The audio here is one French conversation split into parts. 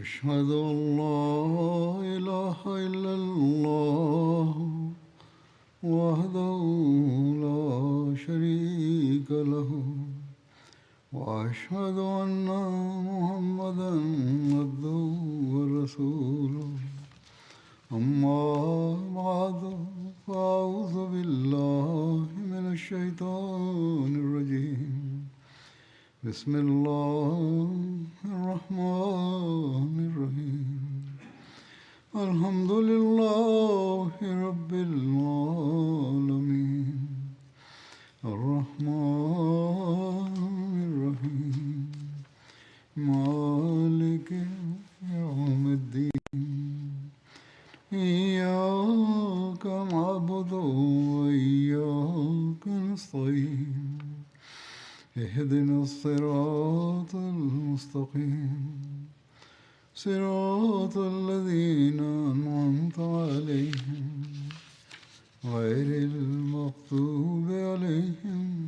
أشهد أن لا إله إلا الله وحده لا شريك له وأشهد أن محمدا عبده ورسوله أما بعد فأعوذ بالله من الشيطان الرجيم بسم الله الرحمن الرحيم الحمد لله رب العالمين الرحمن الرحيم مالك يوم الدين إياك نعبد وإياك نستعين اهدنا الصراط المستقيم صراط الذين أنعمت عليهم غير المغضوب عليهم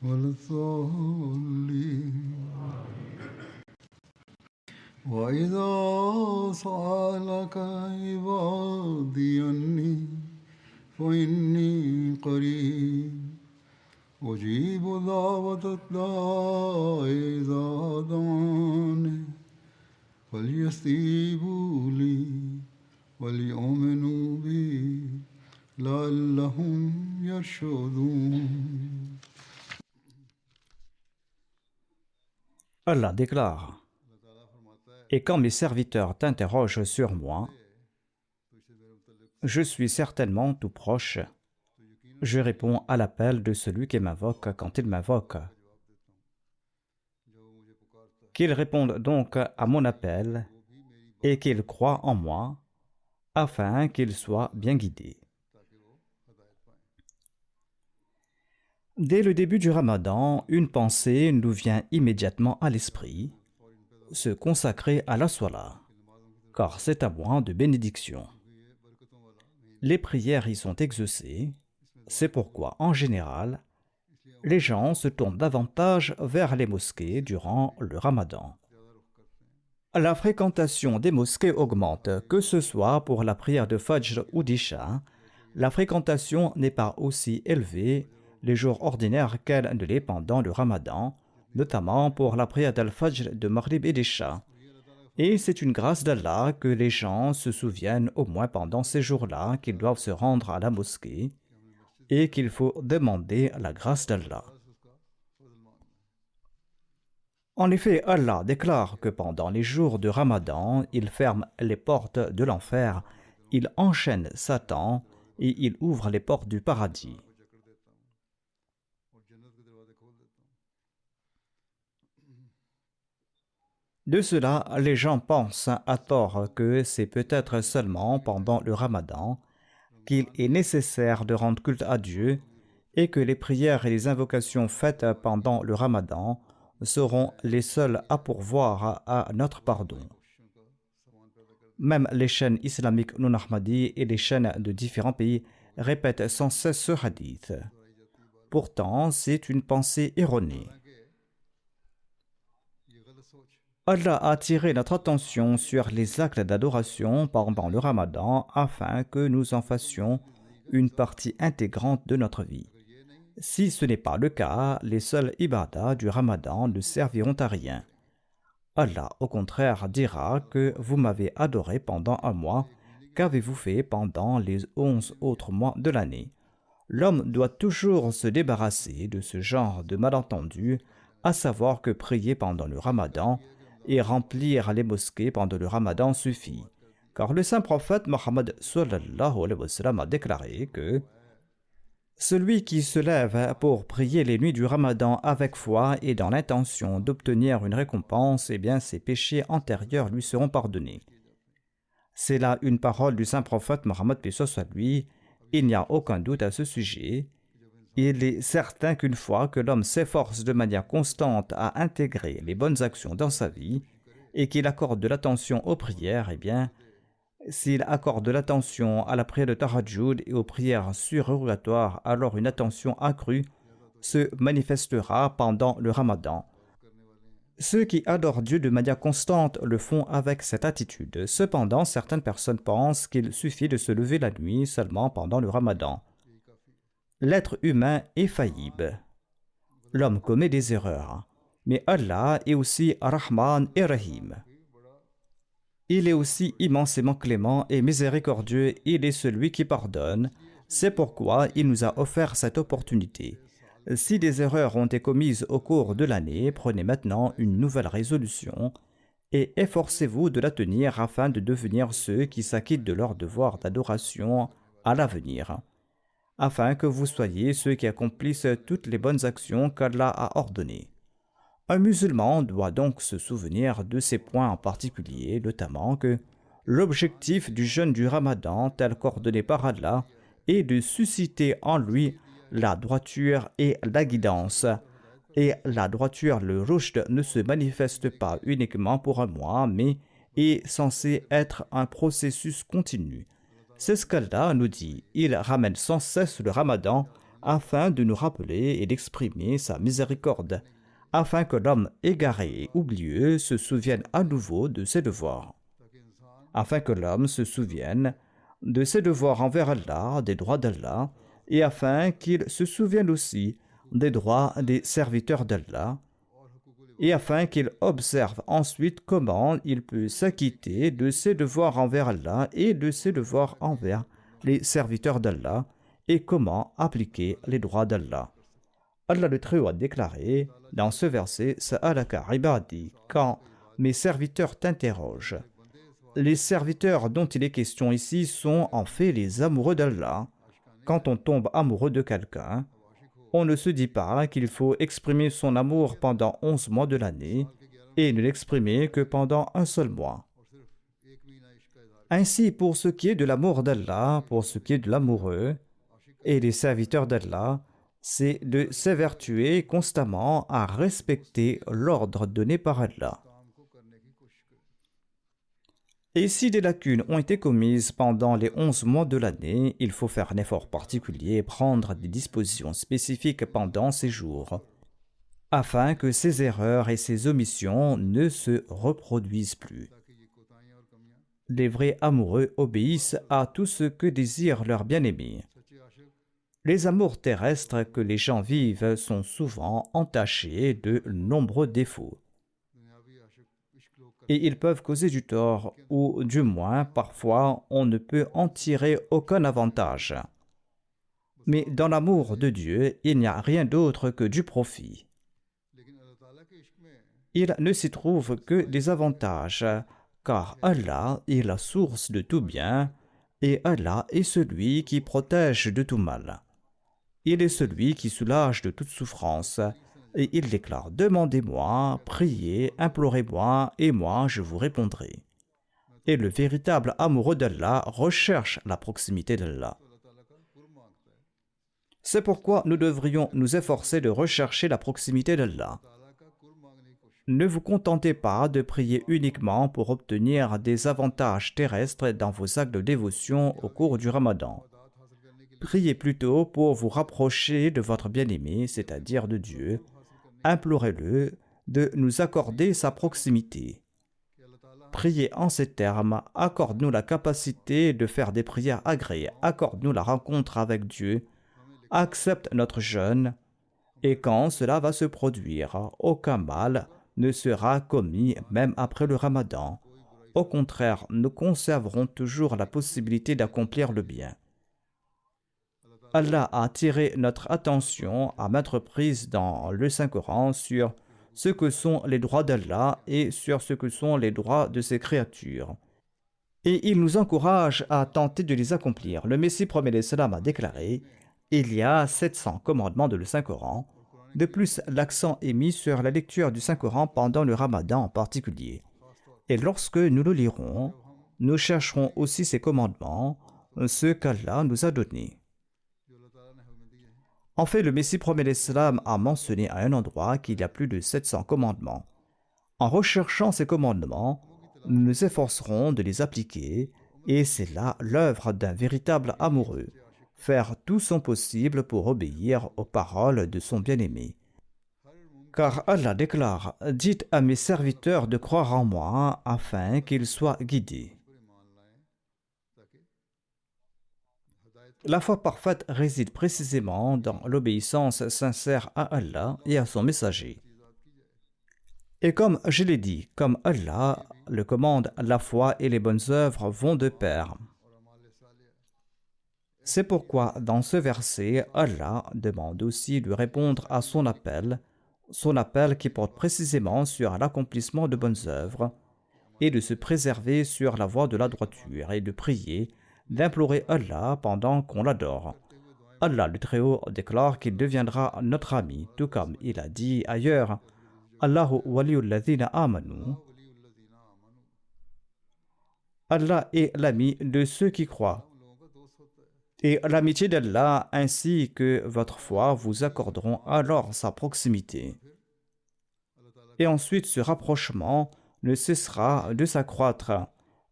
ولا الضالين وإذا سألك عبادي عني فإني قريب أجيب دعوة الداع إذا دعاني فليستجيبوا لي وليؤمنوا بي لعلهم يرشدون. Allah déclare: Et quand mes serviteurs t'interrogent sur moi, je suis certainement tout proche. Je réponds à l'appel de celui qui m'invoque quand il m'invoque. Qu'ils répondent donc à mon appel et qu'ils croient en moi, afin qu'ils soient bien guidés. Dès le début du Ramadan, une pensée nous vient immédiatement à l'esprit: se consacrer à la Salat, car c'est un mois de bénédiction. Les prières y sont exaucées, c'est pourquoi, en général, les gens se tournent davantage vers les mosquées durant le Ramadan. La fréquentation des mosquées augmente, que ce soit pour la prière de Fajr ou d'Isha. La fréquentation n'est pas aussi élevée les jours ordinaires qu'elle ne l'est pendant le Ramadan, notamment pour la prière d'Al-Fajr, de Maghrib et d'Isha. Et c'est une grâce d'Allah que les gens se souviennent au moins pendant ces jours-là qu'ils doivent se rendre à la mosquée et qu'il faut demander la grâce d'Allah. En effet, Allah déclare que pendant les jours de Ramadan, il ferme les portes de l'enfer, il enchaîne Satan et il ouvre les portes du paradis. De cela, les gens pensent à tort que c'est peut-être seulement pendant le Ramadan qu'il est nécessaire de rendre culte à Dieu et que les prières et les invocations faites pendant le Ramadan seront les seules à pourvoir à notre pardon. Même les chaînes islamiques non ahmadi et les chaînes de différents pays répètent sans cesse ce hadith. Pourtant, c'est une pensée erronée. Allah a attiré notre attention sur les actes d'adoration pendant le Ramadan afin que nous en fassions une partie intégrante de notre vie. Si ce n'est pas le cas, les seuls ibadas du Ramadan ne serviront à rien. Allah, au contraire, dira que vous m'avez adoré pendant un mois, qu'avez-vous fait pendant les 11 autres mois de l'année? L'homme doit toujours se débarrasser de ce genre de malentendus, à savoir que prier pendant le Ramadan et remplir les mosquées pendant le Ramadan suffit. Car le saint prophète Mohammed sallallahu alayhi wa sallam a déclaré que celui qui se lève pour prier les nuits du Ramadan avec foi et dans l'intention d'obtenir une récompense, eh bien ses péchés antérieurs lui seront pardonnés. C'est là une parole du saint prophète Mohammed paix soit lui. Il n'y a aucun doute à ce sujet. Il est certain qu'une fois que l'homme s'efforce de manière constante à intégrer les bonnes actions dans sa vie et qu'il accorde de l'attention aux prières, eh bien, s'il accorde de l'attention à la prière de Tahajjud et aux prières surérogatoires, alors une attention accrue se manifestera pendant le Ramadan. Ceux qui adorent Dieu de manière constante le font avec cette attitude. Cependant, certaines personnes pensent qu'il suffit de se lever la nuit seulement pendant le Ramadan. L'être humain est faillible. L'homme commet des erreurs. Mais Allah est aussi Rahman et Rahim. Il est aussi immensément clément et miséricordieux. Il est celui qui pardonne. C'est pourquoi il nous a offert cette opportunité. Si des erreurs ont été commises au cours de l'année, prenez maintenant une nouvelle résolution et efforcez-vous de la tenir afin de devenir ceux qui s'acquittent de leur devoir d'adoration à l'avenir, afin que vous soyez ceux qui accomplissent toutes les bonnes actions qu'Allah a ordonnées. Un musulman doit donc se souvenir de ces points en particulier, notamment que l'objectif du jeûne du Ramadan, tel qu'ordonné par Allah, est de susciter en lui la droiture et la guidance. Et la droiture, le rushd, ne se manifeste pas uniquement pour un mois, mais est censé être un processus continu. C'est ce qu'Allah nous dit. Il ramène sans cesse le Ramadan afin de nous rappeler et d'exprimer sa miséricorde, afin que l'homme égaré et oublieux se souvienne à nouveau de ses devoirs, afin que l'homme se souvienne de ses devoirs envers Allah, des droits d'Allah, et afin qu'il se souvienne aussi des droits des serviteurs d'Allah, et afin qu'il observe ensuite comment il peut s'acquitter de ses devoirs envers Allah et de ses devoirs envers les serviteurs d'Allah, et comment appliquer les droits d'Allah. Allah le Très-Haut a déclaré dans ce verset « Sa'alaka ibadi » quand mes serviteurs t'interrogent. Les serviteurs dont il est question ici sont en fait les amoureux d'Allah. Quand on tombe amoureux de quelqu'un, on ne se dit pas qu'il faut exprimer son amour pendant 11 mois de l'année et ne l'exprimer que pendant un seul mois. Ainsi, pour ce qui est de l'amour d'Allah, pour ce qui est de l'amoureux et des serviteurs d'Allah, c'est de s'évertuer constamment à respecter l'ordre donné par Allah. Et si des lacunes ont été commises pendant les 11 mois de l'année, il faut faire un effort particulier et prendre des dispositions spécifiques pendant ces jours, afin que ces erreurs et ces omissions ne se reproduisent plus. Les vrais amoureux obéissent à tout ce que désire leur bien-aimé. Les amours terrestres que les gens vivent sont souvent entachés de nombreux défauts. Et ils peuvent causer du tort, ou du moins, parfois, on ne peut en tirer aucun avantage. Mais dans l'amour de Dieu, il n'y a rien d'autre que du profit. Il ne s'y trouve que des avantages, car Allah est la source de tout bien, et Allah est celui qui protège de tout mal. Il est celui qui soulage de toute souffrance, et il déclare « Demandez-moi, priez, implorez-moi, et moi je vous répondrai. » Et le véritable amoureux d'Allah recherche la proximité d'Allah. C'est pourquoi nous devrions nous efforcer de rechercher la proximité d'Allah. Ne vous contentez pas de prier uniquement pour obtenir des avantages terrestres dans vos actes de dévotion au cours du Ramadan. Priez plutôt pour vous rapprocher de votre bien-aimé, c'est-à-dire de Dieu. Implorez-le de nous accorder sa proximité. Priez en ces termes, accorde-nous la capacité de faire des prières agréées, accorde-nous la rencontre avec Dieu, accepte notre jeûne, et quand cela va se produire, aucun mal ne sera commis même après le Ramadan. Au contraire, nous conserverons toujours la possibilité d'accomplir le bien. Allah a attiré notre attention à maintes reprises dans le Saint-Coran sur ce que sont les droits d'Allah et sur ce que sont les droits de ses créatures. Et il nous encourage à tenter de les accomplir. Le Messie promet l'Islam a déclaré « Il y a 700 commandements de le Saint-Coran. De plus, l'accent est mis sur la lecture du Saint-Coran pendant le Ramadan en particulier. Et lorsque nous le lirons, nous chercherons aussi ces commandements, ce qu'Allah nous a donnés. » En fait, le Messie promet l'Islam a mentionné à un endroit qu'il y a plus de 700 commandements. En recherchant ces commandements, nous nous efforcerons de les appliquer, et c'est là l'œuvre d'un véritable amoureux, faire tout son possible pour obéir aux paroles de son bien-aimé. Car Allah déclare: dites à mes serviteurs de croire en moi afin qu'ils soient guidés. La foi parfaite réside précisément dans l'obéissance sincère à Allah et à son messager. Et comme je l'ai dit, comme Allah le commande, la foi et les bonnes œuvres vont de pair. C'est pourquoi dans ce verset, Allah demande aussi de répondre à son appel qui porte précisément sur l'accomplissement de bonnes œuvres, et de se préserver sur la voie de la droiture, et de prier, d'implorer Allah pendant qu'on l'adore. Allah le Très-Haut déclare qu'il deviendra notre ami, tout comme il a dit ailleurs: Allahu waliyul ladhina amanu. Allah est l'ami de ceux qui croient. Et l'amitié d'Allah ainsi que votre foi vous accorderont alors sa proximité. Et ensuite ce rapprochement ne cessera de s'accroître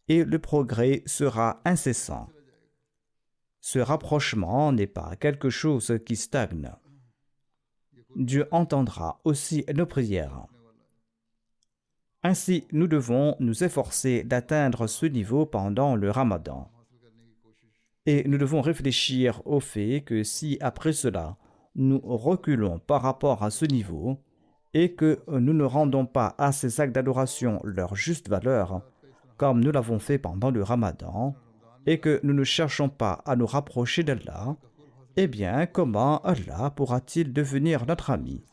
et le progrès sera incessant. Ce rapprochement n'est pas quelque chose qui stagne. Dieu entendra aussi nos prières. Ainsi, nous devons nous efforcer d'atteindre ce niveau pendant le Ramadan. Et nous devons réfléchir au fait que si après cela, nous reculons par rapport à ce niveau et que nous ne rendons pas à ces actes d'adoration leur juste valeur, comme nous l'avons fait pendant le Ramadan, et que nous ne cherchons pas à nous rapprocher d'Allah, eh bien, comment Allah pourra-t-il devenir notre ami?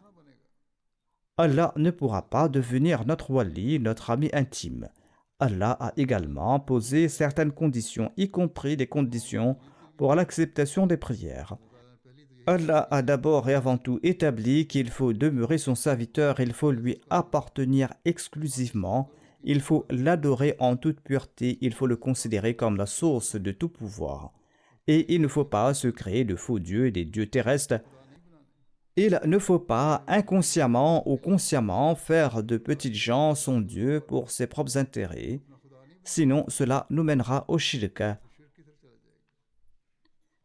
Allah ne pourra pas devenir notre wali, notre ami intime. Allah a également posé certaines conditions, y compris des conditions pour l'acceptation des prières. Allah a d'abord et avant tout établi qu'il faut demeurer son serviteur, il faut lui appartenir exclusivement, il faut l'adorer en toute pureté, il faut le considérer comme la source de tout pouvoir. Et il ne faut pas se créer de faux dieux et des dieux terrestres. Il ne faut pas inconsciemment ou consciemment faire de petites gens son Dieu pour ses propres intérêts, sinon cela nous mènera au shirk.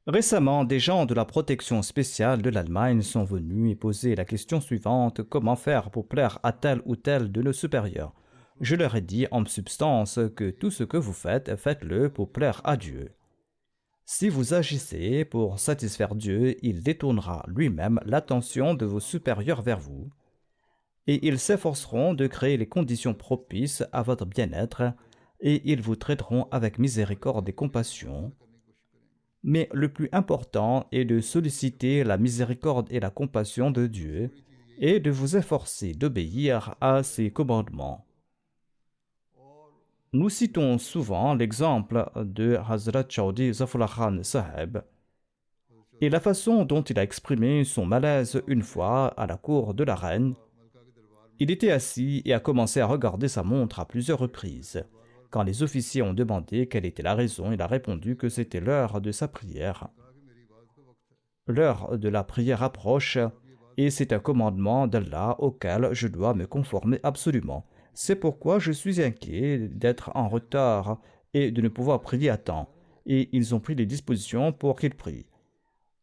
Récemment, des gens de la protection spéciale de l'Allemagne sont venus et poser la question suivante: comment faire pour plaire à tel ou tel de nos supérieurs? Je leur ai dit en substance que tout ce que vous faites, faites-le pour plaire à Dieu. Si vous agissez pour satisfaire Dieu, il détournera lui-même l'attention de vos supérieurs vers vous, et ils s'efforceront de créer les conditions propices à votre bien-être, et ils vous traiteront avec miséricorde et compassion. Mais le plus important est de solliciter la miséricorde et la compassion de Dieu, et de vous efforcer d'obéir à ses commandements. Nous citons souvent l'exemple de Hazrat Chaudhry Zafrullah Khan Saheb et la façon dont il a exprimé son malaise une fois à la cour de la reine. Il était assis et a commencé à regarder sa montre à plusieurs reprises. Quand les officiers ont demandé quelle était la raison, il a répondu que c'était l'heure de sa prière. L'heure de la prière approche et c'est un commandement d'Allah auquel je dois me conformer absolument. C'est pourquoi je suis inquiet d'être en retard et de ne pouvoir prier à temps. Et ils ont pris les dispositions pour qu'ils prient.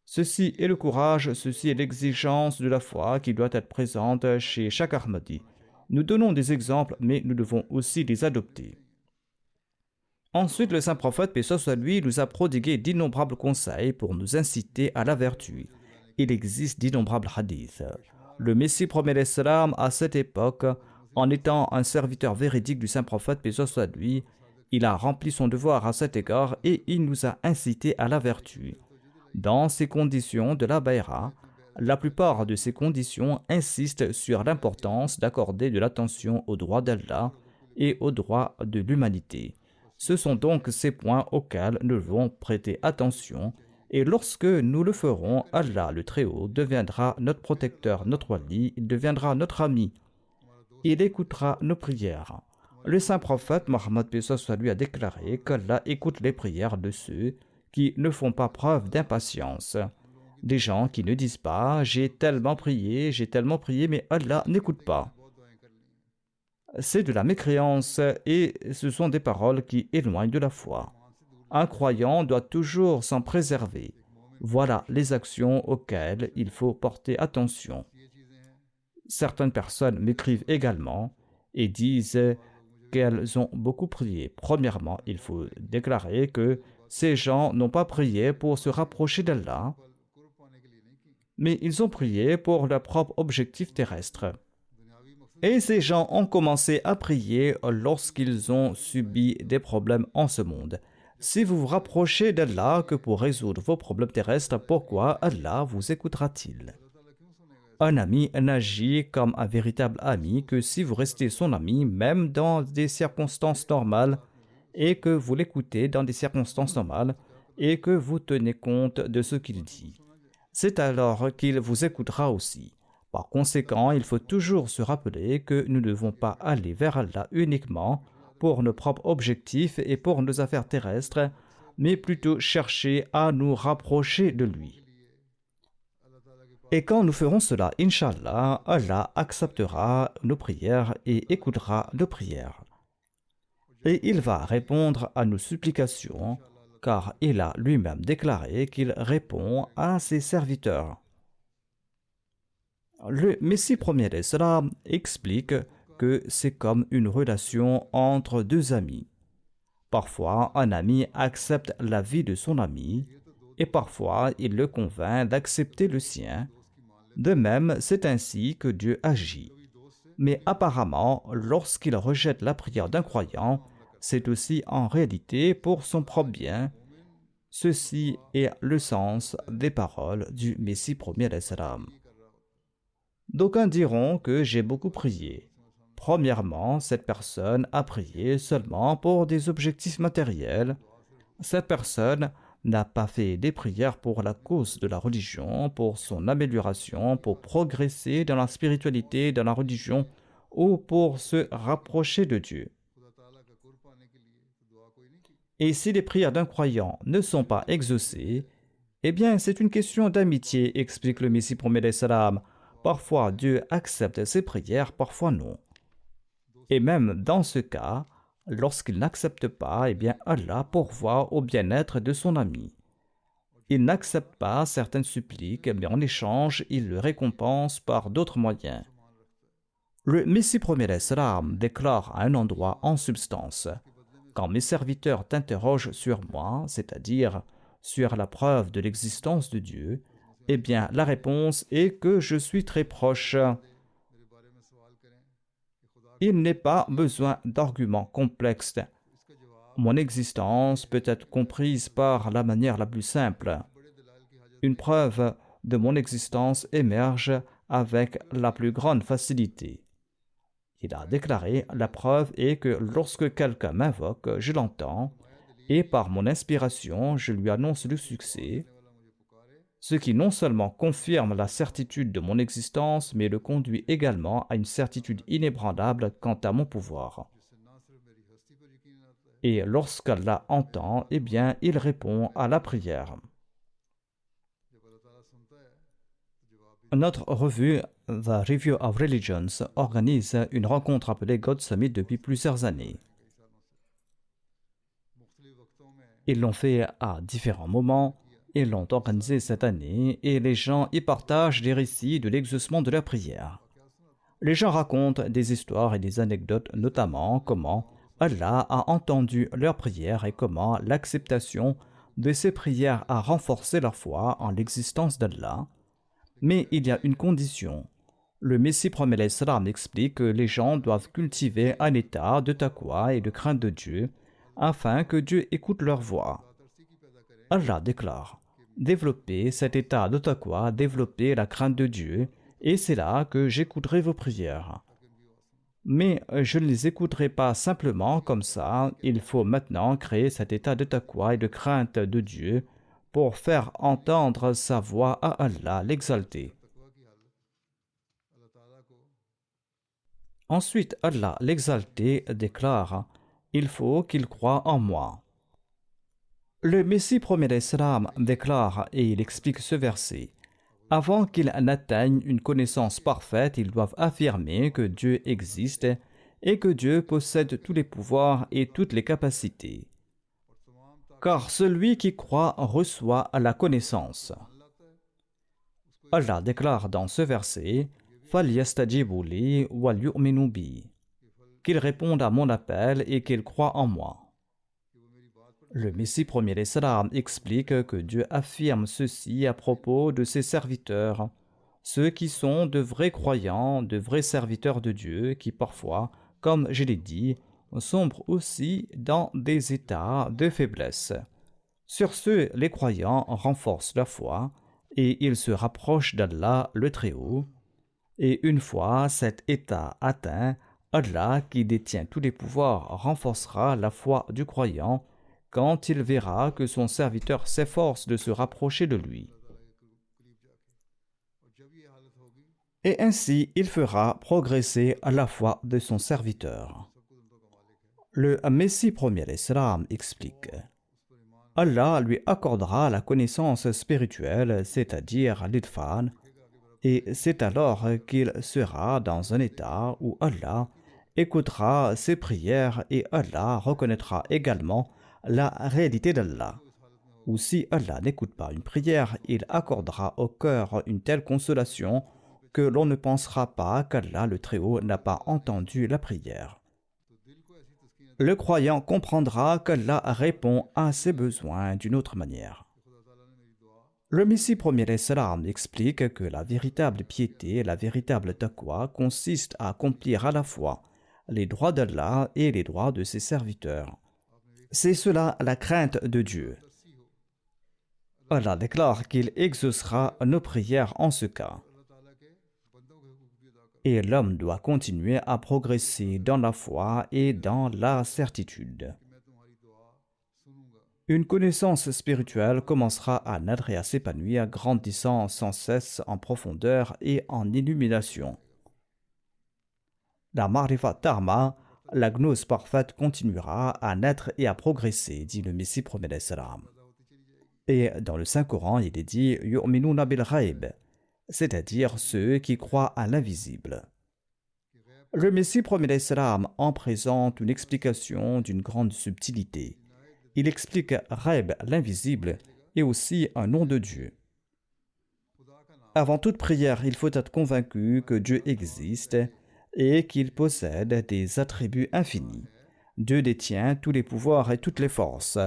Ceci est le courage, ceci est l'exigence de la foi qui doit être présente chez chaque Ahmadi. Nous donnons des exemples, mais nous devons aussi les adopter. Ensuite, le saint prophète, paix soit lui, nous a prodigué d'innombrables conseils pour nous inciter à la vertu. Il existe d'innombrables hadiths. Le Messie promet l'Islam à cette époque. En étant un serviteur véridique du saint prophète, paix soit lui, il a rempli son devoir à cet égard et il nous a incités à la vertu. Dans ces conditions de la Bayra, la plupart de ces conditions insistent sur l'importance d'accorder de l'attention aux droits d'Allah et aux droits de l'humanité. Ce sont donc ces points auxquels nous devons prêter attention et lorsque nous le ferons, Allah le Très-Haut deviendra notre protecteur, notre wali, il deviendra notre ami. Il écoutera nos prières. Le saint prophète Mohammed lui a déclaré qu'Allah écoute les prières de ceux qui ne font pas preuve d'impatience. Des gens qui ne disent pas « j'ai tellement prié, mais Allah n'écoute pas ». C'est de la mécréance et ce sont des paroles qui éloignent de la foi. Un croyant doit toujours s'en préserver. Voilà les actions auxquelles il faut porter attention. Certaines personnes m'écrivent également et disent qu'elles ont beaucoup prié. Premièrement, il faut déclarer que ces gens n'ont pas prié pour se rapprocher d'Allah, mais ils ont prié pour leur propre objectif terrestre. Et ces gens ont commencé à prier lorsqu'ils ont subi des problèmes en ce monde. Si vous vous rapprochez d'Allah que pour résoudre vos problèmes terrestres, pourquoi Allah vous écoutera-t-il? Un ami n'agit comme un véritable ami que si vous restez son ami, même dans des circonstances normales, et que vous l'écoutez dans des circonstances normales, et que vous tenez compte de ce qu'il dit. C'est alors qu'il vous écoutera aussi. Par conséquent, il faut toujours se rappeler que nous ne devons pas aller vers Allah uniquement pour nos propres objectifs et pour nos affaires terrestres, mais plutôt chercher à nous rapprocher de lui. Et quand nous ferons cela, Inch'Allah, Allah acceptera nos prières et écoutera nos prières. Et il va répondre à nos supplications, car il a lui-même déclaré qu'il répond à ses serviteurs. Le Messie premier d'Islam explique que c'est comme une relation entre deux amis. Parfois, un ami accepte la vie de son ami, et parfois il le convainc d'accepter le sien. De même, c'est ainsi que Dieu agit. Mais apparemment, lorsqu'il rejette la prière d'un croyant, c'est aussi en réalité pour son propre bien. Ceci est le sens des paroles du Messie premier d'Islam. D'aucuns diront que j'ai beaucoup prié. Premièrement, cette personne a prié seulement pour des objectifs matériels. Cette personne n'a pas fait des prières pour la cause de la religion, pour son amélioration, pour progresser dans la spiritualité, dans la religion, ou pour se rapprocher de Dieu. Et si les prières d'un croyant ne sont pas exaucées, eh bien c'est une question d'amitié, explique le Messie promet des salams. Parfois Dieu accepte ses prières, parfois non. Et même dans ce cas, lorsqu'il n'accepte pas, eh bien Allah pourvoit au bien-être de son ami. Il n'accepte pas certaines suppliques, mais en échange, il le récompense par d'autres moyens. Le Messie premier d'Islam déclare à un endroit en substance: quand mes serviteurs t'interrogent sur moi, c'est-à-dire sur la preuve de l'existence de Dieu, eh bien la réponse est que je suis très proche. Il n'est pas besoin d'arguments complexes. Mon existence peut être comprise par la manière la plus simple. Une preuve de mon existence émerge avec la plus grande facilité. Il a déclaré: la preuve est que lorsque quelqu'un m'invoque, je l'entends, et par mon inspiration, je lui annonce le succès, ce qui non seulement confirme la certitude de mon existence, mais le conduit également à une certitude inébranlable quant à mon pouvoir. Et lorsqu'Allah entend, eh bien, il répond à la prière. Notre revue The Review of Religions organise une rencontre appelée God Summit depuis plusieurs années. Ils l'ont fait à différents moments. Ils l'ont organisé cette année et les gens y partagent des récits de l'exaucement de leur prière. Les gens racontent des histoires et des anecdotes, notamment comment Allah a entendu leurs prières et comment l'acceptation de ces prières a renforcé leur foi en l'existence d'Allah. Mais il y a une condition. Le Messie promet l'Islam explique que les gens doivent cultiver un état de taqwa et de crainte de Dieu afin que Dieu écoute leur voix. Allah déclare: développez cet état de taqwa, développez la crainte de Dieu, et c'est là que j'écouterai vos prières. Mais je ne les écouterai pas simplement comme ça. Il faut maintenant créer cet état de taqwa et de crainte de Dieu pour faire entendre sa voix à Allah, l'exalté. Ensuite, Allah, l'exalté, déclare: il faut qu'il croie en moi. Le Messie promet l'Islam déclare, et il explique ce verset: avant qu'ils n'atteignent une connaissance parfaite, ils doivent affirmer que Dieu existe et que Dieu possède tous les pouvoirs et toutes les capacités. Car celui qui croit reçoit la connaissance. Allah déclare dans ce verset: فَلْيَسْتَجِيبُوا لِي وَلْيُؤْمِنُوا بِي. Qu'ils répondent à mon appel et qu'ils croient en moi. Le Messie premier l'Islam explique que Dieu affirme ceci à propos de ses serviteurs, ceux qui sont de vrais croyants, de vrais serviteurs de Dieu, qui parfois, comme je l'ai dit, sombrent aussi dans des états de faiblesse. Sur ce, les croyants renforcent leur foi et ils se rapprochent d'Allah le Très-Haut. Et une fois cet état atteint, Allah, qui détient tous les pouvoirs, renforcera la foi du croyant quand il verra que son serviteur s'efforce de se rapprocher de lui. Et ainsi, il fera progresser la foi de son serviteur. Le Messie premier l'Islam explique: Allah lui accordera la connaissance spirituelle, c'est-à-dire l'Irfan, et c'est alors qu'il sera dans un état où Allah écoutera ses prières et Allah reconnaîtra également la réalité d'Allah. Ou si Allah n'écoute pas une prière, il accordera au cœur une telle consolation que l'on ne pensera pas qu'Allah le Très-Haut n'a pas entendu la prière. Le croyant comprendra qu'Allah répond à ses besoins d'une autre manière. Le Messie premier l'Islam explique que la véritable piété, la véritable taqwa consiste à accomplir à la fois les droits d'Allah et les droits de ses serviteurs. C'est cela la crainte de Dieu. Allah déclare qu'il exaucera nos prières en ce cas. Et l'homme doit continuer à progresser dans la foi et dans la certitude. Une connaissance spirituelle commencera à naître et à s'épanouir, grandissant sans cesse en profondeur et en illumination. La Ma'rifat Tarma, la gnose parfaite, continuera à naître et à progresser, dit le Messie premier l'Islam. Et dans le Saint-Coran, il est dit « Yu'minuna bil ghaib », c'est-à-dire ceux qui croient à l'invisible. Le Messie premier l'Islam en présente une explication d'une grande subtilité. Il explique Ghaib, l'invisible, et aussi un nom de Dieu. Avant toute prière, il faut être convaincu que Dieu existe et qu'il possède des attributs infinis. Dieu détient tous les pouvoirs et toutes les forces.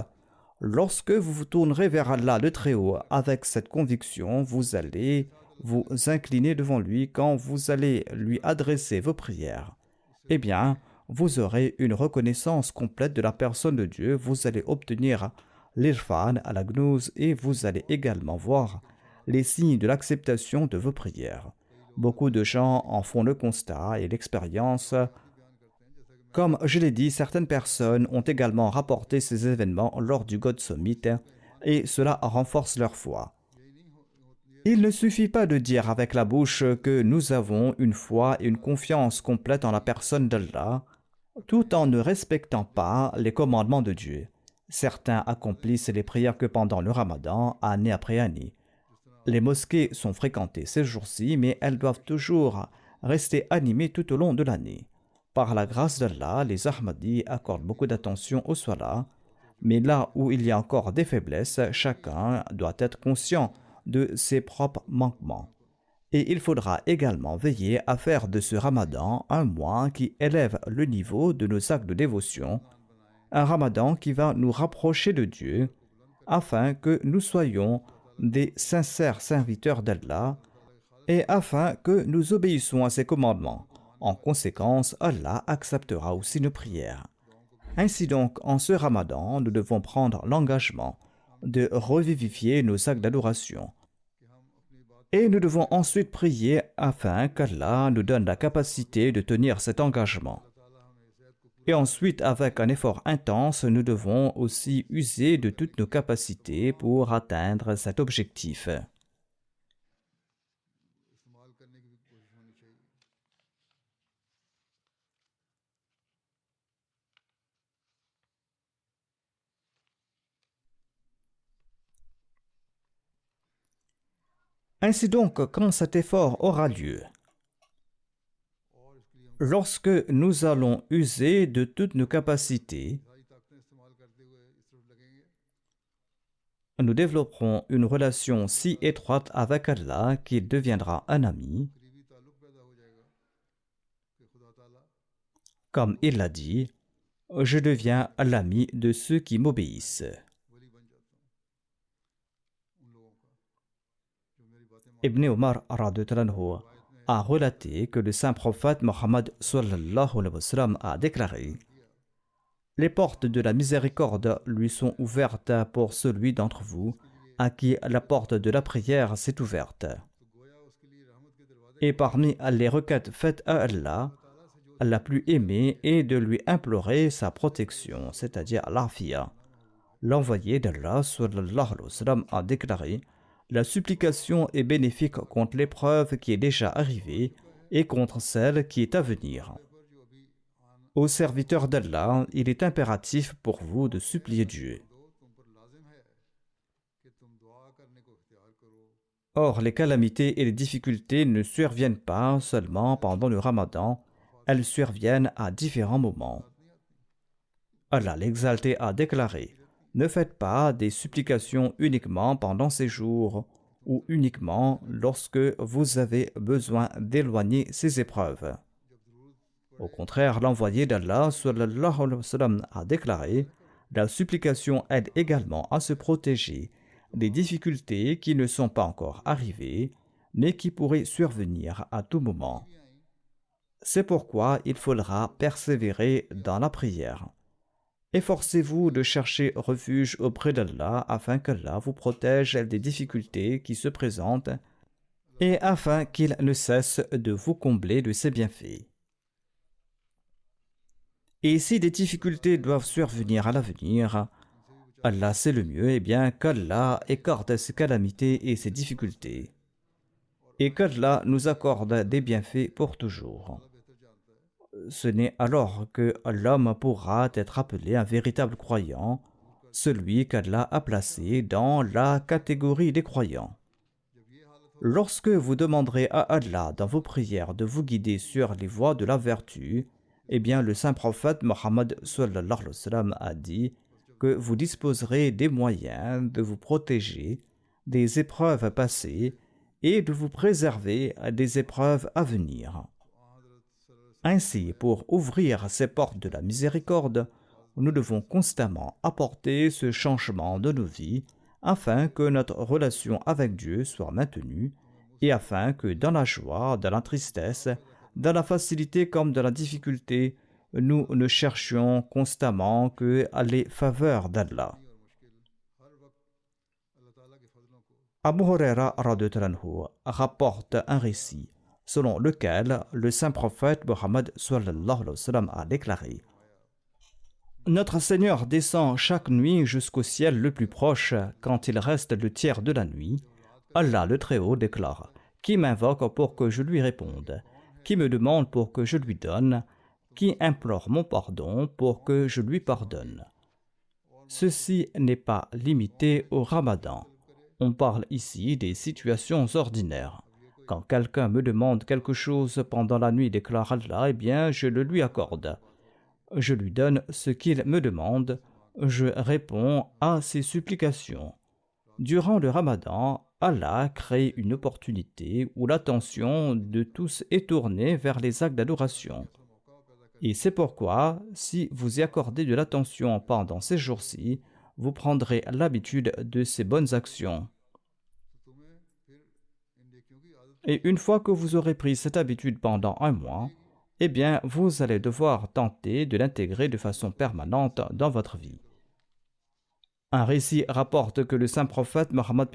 Lorsque vous vous tournerez vers Allah le Très-Haut avec cette conviction, vous allez vous incliner devant lui quand vous allez lui adresser vos prières. Eh bien, vous aurez une reconnaissance complète de la personne de Dieu, vous allez obtenir l'irfan à la gnose et vous allez également voir les signes de l'acceptation de vos prières. Beaucoup de gens en font le constat et l'expérience. Comme je l'ai dit, certaines personnes ont également rapporté ces événements lors du God Summit et cela renforce leur foi. Il ne suffit pas de dire avec la bouche que nous avons une foi et une confiance complète en la personne d'Allah, tout en ne respectant pas les commandements de Dieu. Certains accomplissent les prières que pendant le Ramadan, année après année. Les mosquées sont fréquentées ces jours-ci, mais elles doivent toujours rester animées tout au long de l'année. Par la grâce d'Allah, les Ahmadis accordent beaucoup d'attention au salat, mais là où il y a encore des faiblesses, chacun doit être conscient de ses propres manquements. Et il faudra également veiller à faire de ce Ramadan un mois qui élève le niveau de nos actes de dévotion, un Ramadan qui va nous rapprocher de Dieu, afin que nous soyons des sincères serviteurs d'Allah et afin que nous obéissons à ses commandements. En conséquence, Allah acceptera aussi nos prières. Ainsi donc, en ce Ramadan, nous devons prendre l'engagement de revivifier nos actes d'adoration. Et nous devons ensuite prier afin qu'Allah nous donne la capacité de tenir cet engagement. Et ensuite, avec un effort intense, nous devons aussi user de toutes nos capacités pour atteindre cet objectif. Ainsi donc, quand cet effort aura lieu, lorsque nous allons user de toutes nos capacités, nous développerons une relation si étroite avec Allah qu'il deviendra un ami, Comme il l'a dit, je deviens l'ami de ceux qui m'obéissent. Ibn Omar a relaté que le saint prophète Mohammed a déclaré: les portes de la miséricorde lui sont ouvertes pour celui d'entre vous à qui la porte de la prière s'est ouverte. Et parmi les requêtes faites à Allah, la plus aimée est de lui implorer sa protection, c'est-à-dire l'afia. L'envoyé d'Allah a déclaré: la supplication est bénéfique contre l'épreuve qui est déjà arrivée et contre celle qui est à venir. Ô serviteurs d'Allah, il est impératif pour vous de supplier Dieu. Or, les calamités et les difficultés ne surviennent pas seulement pendant le Ramadan, elles surviennent à différents moments. Allah l'Exalté a déclaré: ne faites pas des supplications uniquement pendant ces jours ou uniquement lorsque vous avez besoin d'éloigner ces épreuves. Au contraire, l'envoyé d'Allah a déclaré: la supplication aide également à se protéger des difficultés qui ne sont pas encore arrivées, mais qui pourraient survenir à tout moment. C'est pourquoi il faudra persévérer dans la prière. Efforcez-vous de chercher refuge auprès d'Allah afin qu'Allah vous protège des difficultés qui se présentent et afin qu'il ne cesse de vous combler de ses bienfaits. Et si des difficultés doivent survenir à l'avenir, Allah sait le mieux, et bien qu'Allah écarte ces calamités et ces difficultés, et qu'Allah nous accorde des bienfaits pour toujours. Ce n'est alors que l'homme pourra être appelé un véritable croyant, celui qu'Allah a placé dans la catégorie des croyants. Lorsque vous demanderez à Allah dans vos prières de vous guider sur les voies de la vertu, eh bien le saint prophète Mohammed a dit que vous disposerez des moyens de vous protéger des épreuves passées et de vous préserver des épreuves à venir. Ainsi, pour ouvrir ces portes de la miséricorde, nous devons constamment apporter ce changement de nos vies afin que notre relation avec Dieu soit maintenue et afin que dans la joie, dans la tristesse, dans la facilité comme dans la difficulté, nous ne cherchions constamment que les faveurs d'Allah. Abu Huraira rapporte un récit selon lequel le saint prophète Mohammed a déclaré: notre Seigneur descend chaque nuit jusqu'au ciel le plus proche quand il reste le tiers de la nuit. Allah le Très-Haut déclare: qui m'invoque pour que je lui réponde, qui me demande pour que je lui donne, qui implore mon pardon pour que je lui pardonne. Ceci n'est pas limité au Ramadan. On parle ici des situations ordinaires. Quand quelqu'un me demande quelque chose pendant la nuit, déclare Allah, eh bien, je le lui accorde. Je lui donne ce qu'il me demande. Je réponds à ses supplications. Durant le Ramadan, Allah crée une opportunité où l'attention de tous est tournée vers les actes d'adoration. Et c'est pourquoi, si vous y accordez de l'attention pendant ces jours-ci, vous prendrez l'habitude de ces bonnes actions. Et une fois que vous aurez pris cette habitude pendant un mois, eh bien, vous allez devoir tenter de l'intégrer de façon permanente dans votre vie. Un récit rapporte que le saint prophète Mohammed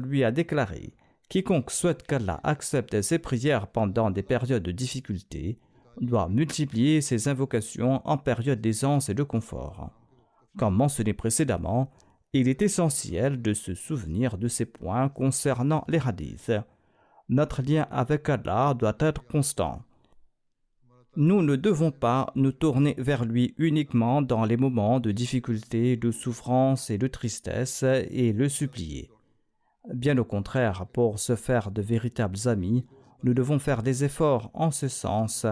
lui a déclaré: quiconque souhaite qu'Allah accepte ses prières pendant des périodes de difficulté doit multiplier ses invocations en période d'aisance et de confort. Comme mentionné précédemment, il est essentiel de se souvenir de ces points concernant les hadiths. Notre lien avec Allah doit être constant. Nous ne devons pas nous tourner vers lui uniquement dans les moments de difficulté, de souffrance et de tristesse et le supplier. Bien au contraire, pour se faire de véritables amis, nous devons faire des efforts en ce sens.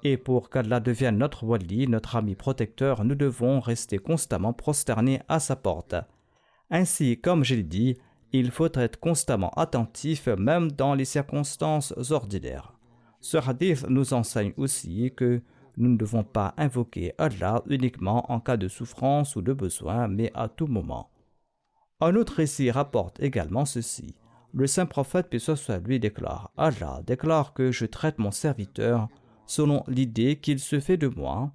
Et pour qu'Allah devienne notre wali, notre ami protecteur, nous devons rester constamment prosternés à sa porte. Ainsi, comme je l'ai dit, il faut être constamment attentif même dans les circonstances ordinaires. Ce hadith nous enseigne aussi que nous ne devons pas invoquer Allah uniquement en cas de souffrance ou de besoin, mais à tout moment. Un autre récit rapporte également ceci. Le saint prophète, paix soit lui, déclare: Allah déclare que je traite mon serviteur selon l'idée qu'il se fait de moi.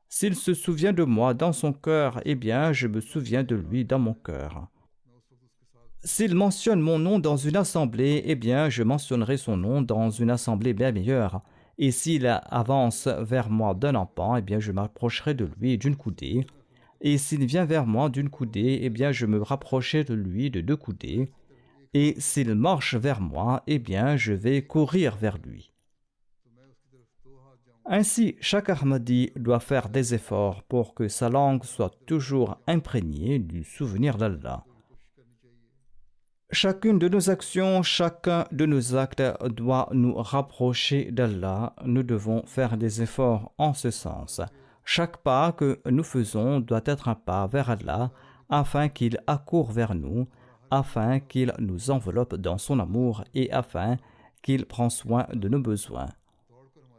S'il se souvient de moi dans son cœur, eh bien, je me souviens de lui dans mon cœur. S'il mentionne mon nom dans une assemblée, eh bien, je mentionnerai son nom dans une assemblée bien meilleure. Et s'il avance vers moi d'un empan, eh bien, je m'approcherai de lui d'une coudée. Et s'il vient vers moi d'une coudée, eh bien, je me rapprocherai de lui de 2 coudées. Et s'il marche vers moi, eh bien, je vais courir vers lui. Ainsi, chaque Ahmadi doit faire des efforts pour que sa langue soit toujours imprégnée du souvenir d'Allah. Chacune de nos actions, chacun de nos actes doit nous rapprocher d'Allah. Nous devons faire des efforts en ce sens. Chaque pas que nous faisons doit être un pas vers Allah afin qu'il accourt vers nous, afin qu'il nous enveloppe dans son amour et afin qu'il prenne soin de nos besoins.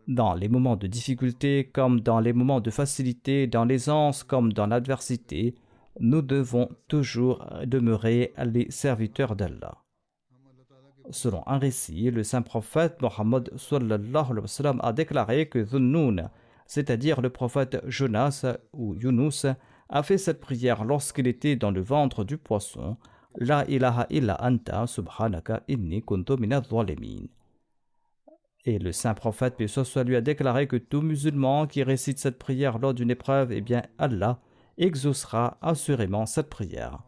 Dans les moments de difficulté comme dans les moments de facilité, dans l'aisance comme dans l'adversité, nous devons toujours demeurer les serviteurs d'Allah. Selon un récit, le saint prophète Mohammed sallallahu alayhi wa sallam a déclaré que Dhunnun, c'est-à-dire le prophète Jonas ou Yunus, a fait cette prière lorsqu'il était dans le ventre du poisson: La ilaha illa anta subhanaka inni kuntu minadh zalimin. Et le saint prophète, paix soit lui, a déclaré que tout musulman qui récite cette prière lors d'une épreuve, eh bien Allah exaucera assurément cette prière.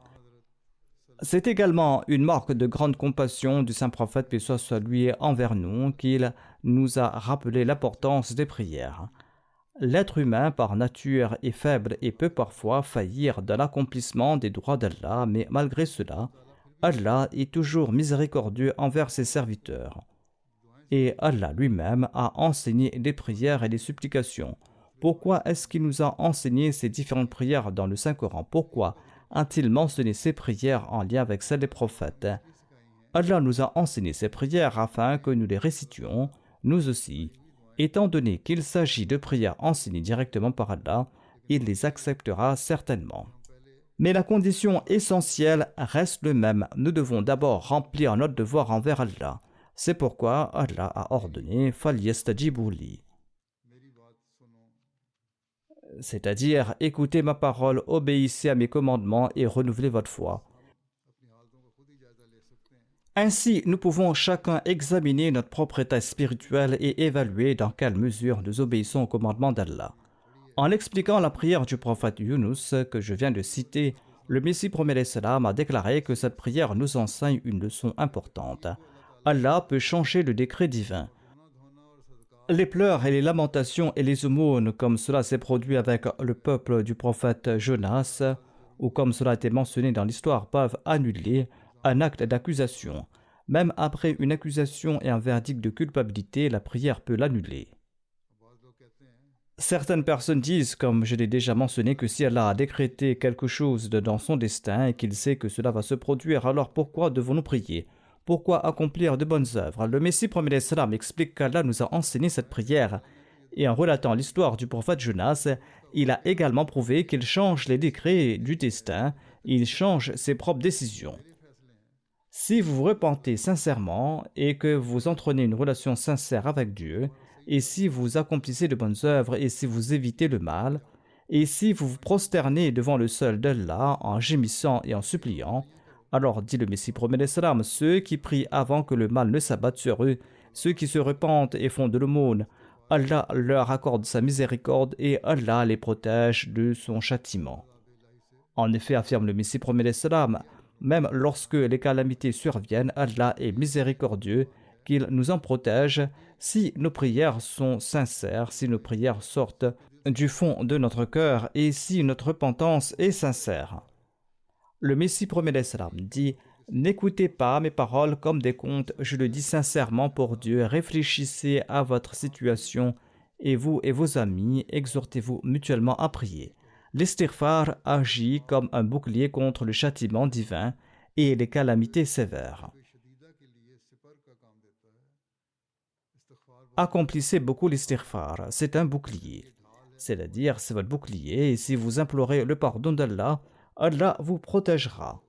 C'est également une marque de grande compassion du saint prophète, paix soit lui, envers nous, qu'il nous a rappelé l'importance des prières. L'être humain par nature est faible et peut parfois faillir dans l'accomplissement des droits d'Allah, mais malgré cela, Allah est toujours miséricordieux envers ses serviteurs. Et Allah lui-même a enseigné des prières et des supplications. Pourquoi est-ce qu'il nous a enseigné ces différentes prières dans le Saint-Coran? Pourquoi a-t-il mentionné ces prières en lien avec celles des prophètes? Allah nous a enseigné ces prières afin que nous les récitions, nous aussi. Étant donné qu'il s'agit de prières enseignées directement par Allah, il les acceptera certainement. Mais la condition essentielle reste le même. Nous devons d'abord remplir notre devoir envers Allah. C'est pourquoi Allah a ordonné « Falyastajibu li », c'est-à-dire écoutez ma parole, obéissez à mes commandements et renouvelez votre foi. Ainsi, nous pouvons chacun examiner notre propre état spirituel et évaluer dans quelle mesure nous obéissons aux commandements d'Allah. En expliquant la prière du prophète Yunus que je viens de citer, le Messie promet salam a déclaré que cette prière nous enseigne une leçon importante. Allah peut changer le décret divin. Les pleurs et les lamentations et les aumônes, comme cela s'est produit avec le peuple du prophète Jonas, ou comme cela a été mentionné dans l'histoire, peuvent annuler un acte d'accusation. Même après une accusation et un verdict de culpabilité, la prière peut l'annuler. Certaines personnes disent, comme je l'ai déjà mentionné, que si Allah a décrété quelque chose dans son destin et qu'il sait que cela va se produire, alors pourquoi devons-nous prier? Pourquoi accomplir de bonnes œuvres? Le Messie promet l'Islam explique qu'Allah nous a enseigné cette prière. Et en relatant l'histoire du prophète Jonas, il a également prouvé qu'il change les décrets du destin, il change ses propres décisions. Si vous vous repentez sincèrement et que vous entretenez une relation sincère avec Dieu, et si vous accomplissez de bonnes œuvres et si vous évitez le mal, et si vous vous prosternez devant le seul d'Allah en gémissant et en suppliant, alors dit le Messie promet l'Islam, ceux qui prient avant que le mal ne s'abatte sur eux, ceux qui se repentent et font de l'aumône, Allah leur accorde sa miséricorde et Allah les protège de son châtiment. En effet, affirme le Messie promet l'Islam, même lorsque les calamités surviennent, Allah est miséricordieux, qu'il nous en protège si nos prières sont sincères, si nos prières sortent du fond de notre cœur et si notre repentance est sincère. Le Messie promet l'Islam dit « N'écoutez pas mes paroles comme des contes, je le dis sincèrement pour Dieu, réfléchissez à votre situation et vous et vos amis, exhortez-vous mutuellement à prier. L'istighfar agit comme un bouclier contre le châtiment divin et les calamités sévères. Accomplissez beaucoup l'istighfar, c'est un bouclier. C'est-à-dire, c'est votre bouclier, et si vous implorez le pardon d'Allah, Allah vous protégera.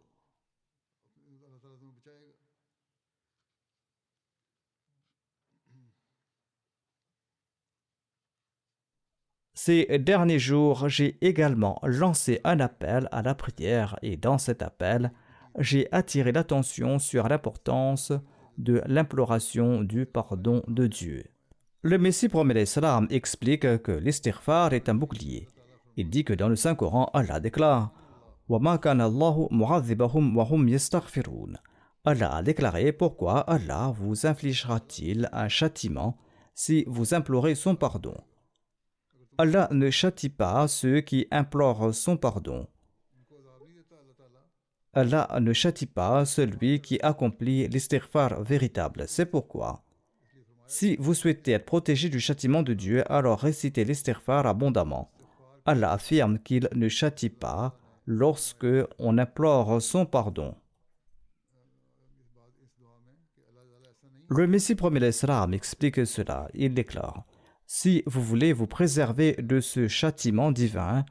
Ces derniers jours, j'ai également lancé un appel à la prière et dans cet appel, j'ai attiré l'attention sur l'importance de l'imploration du pardon de Dieu. Le Messie promet l'Islam explique que l'istighfar est un bouclier. Il dit que dans le Saint-Coran, Allah déclare وَمَا كَانَ اللَّهُ مُعَذِّبَهُمْ وَهُمْ يَسْتَغْفِرُونَ. Allah a déclaré pourquoi Allah vous infligera-t-il un châtiment si vous implorez son pardon. Allah ne châtie pas ceux qui implorent son pardon. Allah ne châtie pas celui qui accomplit l'istighfar véritable. C'est pourquoi, si vous souhaitez être protégé du châtiment de Dieu, alors récitez l'istighfar abondamment. Allah affirme qu'il ne châtie pas lorsque on implore son pardon. Le Messie promet l'Islam explique cela. Il déclare: si vous voulez vous préserver de ce châtiment divin,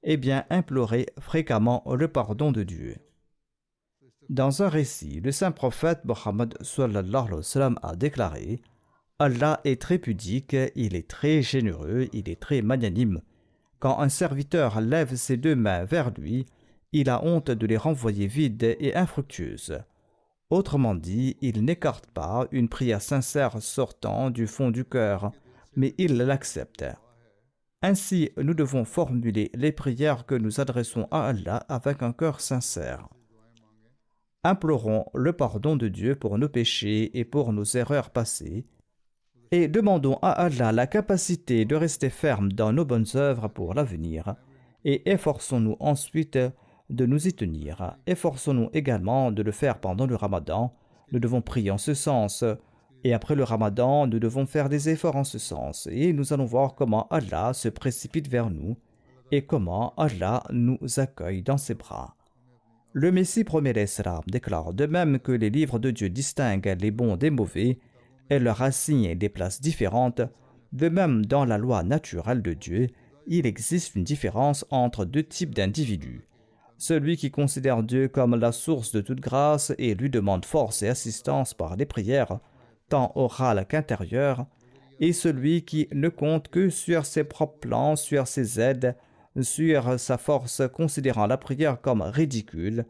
eh bien implorez fréquemment le pardon de Dieu. Dans un récit, le saint prophète Mohammed sallallahu alayhi wa sallam a déclaré: Allah est très pudique, il est très généreux, il est très magnanime. Quand un serviteur lève ses deux mains vers lui, il a honte de les renvoyer vides et infructueuses. Autrement dit, il n'écarte pas une prière sincère sortant du fond du cœur, mais il l'accepte. Ainsi, nous devons formuler les prières que nous adressons à Allah avec un cœur sincère. Implorons le pardon de Dieu pour nos péchés et pour nos erreurs passées, et demandons à Allah la capacité de rester ferme dans nos bonnes œuvres pour l'avenir, et efforçons-nous ensuite de nous y tenir. Efforçons-nous également de le faire pendant le Ramadan. Nous devons prier en ce sens. Et après le Ramadan, nous devons faire des efforts en ce sens. Et nous allons voir comment Allah se précipite vers nous et comment Allah nous accueille dans ses bras. Le Messie promet l'Islam déclare: de même que les livres de Dieu distinguent les bons des mauvais et leur assignent des places différentes, de même dans la loi naturelle de Dieu, il existe une différence entre deux types d'individus. Celui qui considère Dieu comme la source de toute grâce et lui demande force et assistance par les prières, tant orales qu'intérieures, et celui qui ne compte que sur ses propres plans, sur ses aides, sur sa force, considérant la prière comme ridicule,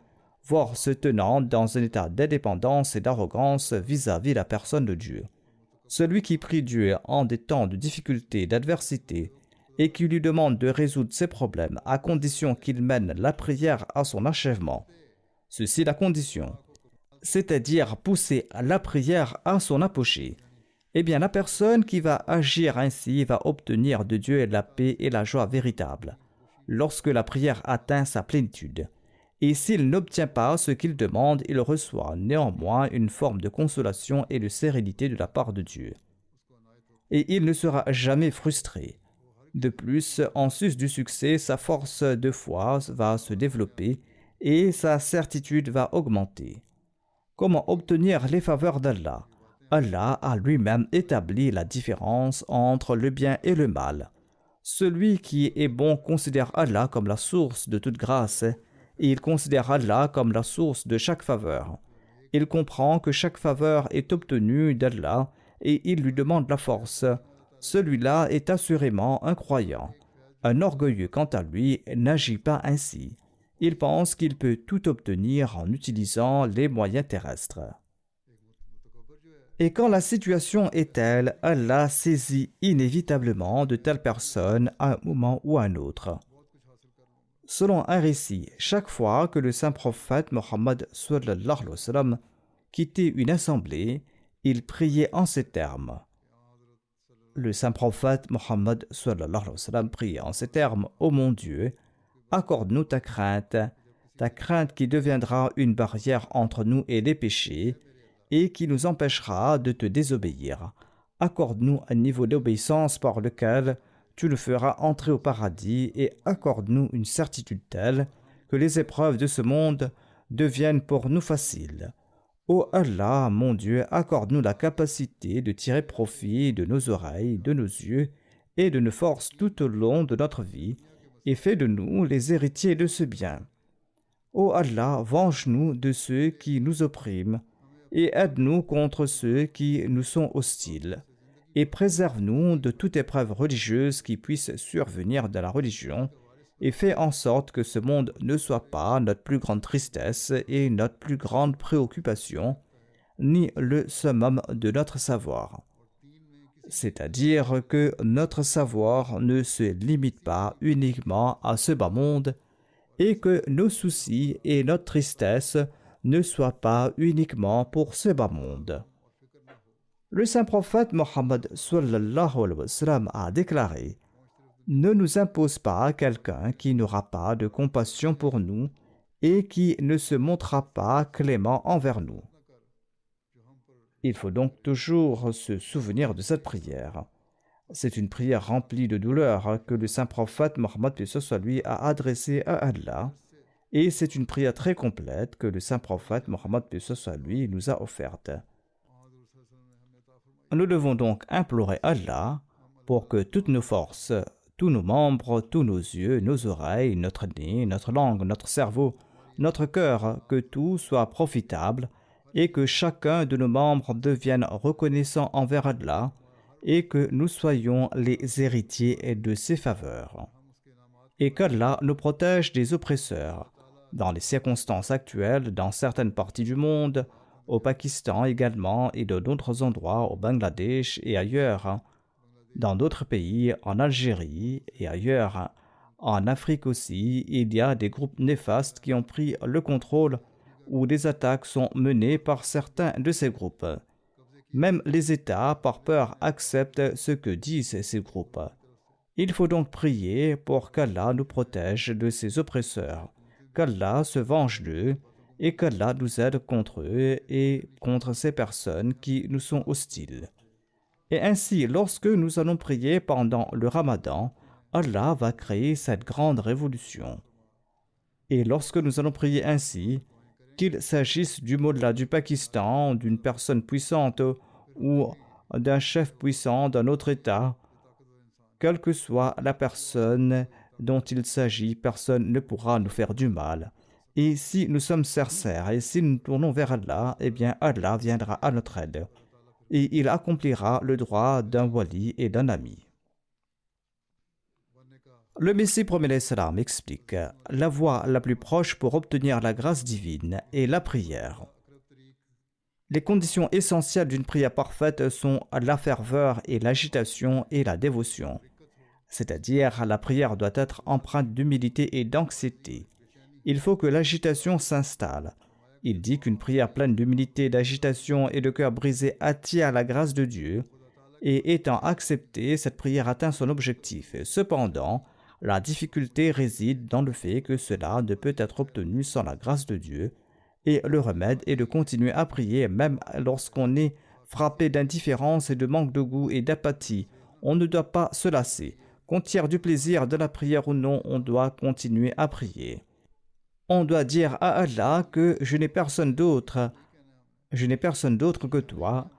voire se tenant dans un état d'indépendance et d'arrogance vis-à-vis la personne de Dieu. Celui qui prie Dieu en des temps de difficulté et d'adversité, et qui lui demande de résoudre ses problèmes à condition qu'il mène la prière à son achèvement. Ceci est la condition, c'est-à-dire pousser la prière à son apogée. Eh bien, la personne qui va agir ainsi va obtenir de Dieu la paix et la joie véritable, lorsque la prière atteint sa plénitude. Et s'il n'obtient pas ce qu'il demande, il reçoit néanmoins une forme de consolation et de sérénité de la part de Dieu. Et il ne sera jamais frustré. De plus, en sus du succès, sa force de foi va se développer et sa certitude va augmenter. Comment obtenir les faveurs d'Allah? Allah a lui-même établi la différence entre le bien et le mal. Celui qui est bon considère Allah comme la source de toute grâce et il considère Allah comme la source de chaque faveur. Il comprend que chaque faveur est obtenue d'Allah et il lui demande la force. Celui-là est assurément un croyant. Un orgueilleux, quant à lui, n'agit pas ainsi. Il pense qu'il peut tout obtenir en utilisant les moyens terrestres. Et quand la situation est telle, Allah saisit inévitablement de telles personnes à un moment ou à un autre. Selon un récit, chaque fois que le saint prophète Mohammed sallallahu alayhi wa sallam quittait une assemblée, il priait en ces termes. Le saint prophète Mohammed sallallahu alayhi wa sallam priait en ces termes: ô mon Dieu, accorde-nous ta crainte qui deviendra une barrière entre nous et les péchés et qui nous empêchera de te désobéir. Accorde-nous un niveau d'obéissance par lequel tu nous feras entrer au paradis et accorde-nous une certitude telle que les épreuves de ce monde deviennent pour nous faciles. Ô Allah, mon Dieu, accorde-nous la capacité de tirer profit de nos oreilles, de nos yeux et de nos forces tout au long de notre vie, et fais de nous les héritiers de ce bien. Ô Allah, venge-nous de ceux qui nous oppriment, et aide-nous contre ceux qui nous sont hostiles, et préserve-nous de toute épreuve religieuse qui puisse survenir dans la religion, et fais en sorte que ce monde ne soit pas notre plus grande tristesse et notre plus grande préoccupation, ni le summum de notre savoir. C'est-à-dire que notre savoir ne se limite pas uniquement à ce bas monde et que nos soucis et notre tristesse ne soient pas uniquement pour ce bas monde. Le saint prophète Mohammed sallallahu alayhi wa sallam a déclaré: ne nous impose pas quelqu'un qui n'aura pas de compassion pour nous et qui ne se montrera pas clément envers nous. Il faut donc toujours se souvenir de cette prière. C'est une prière remplie de douleur que le saint prophète Mohammed paix soit lui a adressée à Allah, et c'est une prière très complète que le saint prophète Mohammed paix soit lui nous a offerte. Nous devons donc implorer Allah pour que toutes nos forces, tous nos membres, tous nos yeux, nos oreilles, notre nez, notre langue, notre cerveau, notre cœur, que tout soit profitable et que chacun de nos membres devienne reconnaissant envers Allah et que nous soyons les héritiers de ses faveurs. Et qu'Allah nous protège des oppresseurs. Dans les circonstances actuelles, dans certaines parties du monde, au Pakistan également et dans d'autres endroits, au Bangladesh et ailleurs, dans d'autres pays, en Algérie et ailleurs, en Afrique aussi, il y a des groupes néfastes qui ont pris le contrôle où des attaques sont menées par certains de ces groupes. Même les États, par peur, acceptent ce que disent ces groupes. Il faut donc prier pour qu'Allah nous protège de ces oppresseurs, qu'Allah se venge d'eux et qu'Allah nous aide contre eux et contre ces personnes qui nous sont hostiles. Et ainsi, lorsque nous allons prier pendant le Ramadan, Allah va créer cette grande révolution. Et lorsque nous allons prier ainsi, qu'il s'agisse du mollah du Pakistan, d'une personne puissante ou d'un chef puissant d'un autre État, quelle que soit la personne dont il s'agit, personne ne pourra nous faire du mal. Et si nous sommes sincères et si nous tournons vers Allah, eh bien Allah viendra à notre aide et il accomplira le droit d'un wali et d'un ami. Le Messie premier salam explique: la voie la plus proche pour obtenir la grâce divine est la prière. Les conditions essentielles d'une prière parfaite sont la ferveur et l'agitation et la dévotion. C'est-à-dire, la prière doit être empreinte d'humilité et d'anxiété. Il faut que l'agitation s'installe. Il dit qu'une prière pleine d'humilité, d'agitation et de cœur brisé attire la grâce de Dieu, et étant acceptée, cette prière atteint son objectif. Cependant, la difficulté réside dans le fait que cela ne peut être obtenu sans la grâce de Dieu, et le remède est de continuer à prier même lorsqu'on est frappé d'indifférence et de manque de goût et d'apathie. On ne doit pas se lasser. Qu'on tire du plaisir de la prière ou non, on doit continuer à prier. On doit dire à Allah que je n'ai personne d'autre que toi,